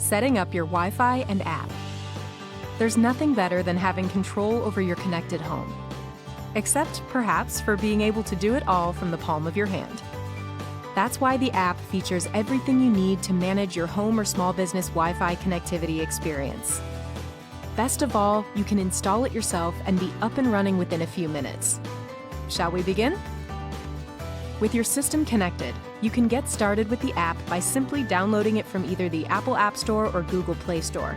Setting up your Wi-Fi and app. There's nothing better than having control over your connected home. Except, perhaps, for being able to do it all from the palm of your hand. That's why the app features everything you need to manage your home or small business Wi-Fi connectivity experience. Best of all, you can install it yourself and be up and running within a few minutes. Shall we begin? With your system connected, you can get started with the app by simply downloading it from either the Apple App Store or Google Play Store.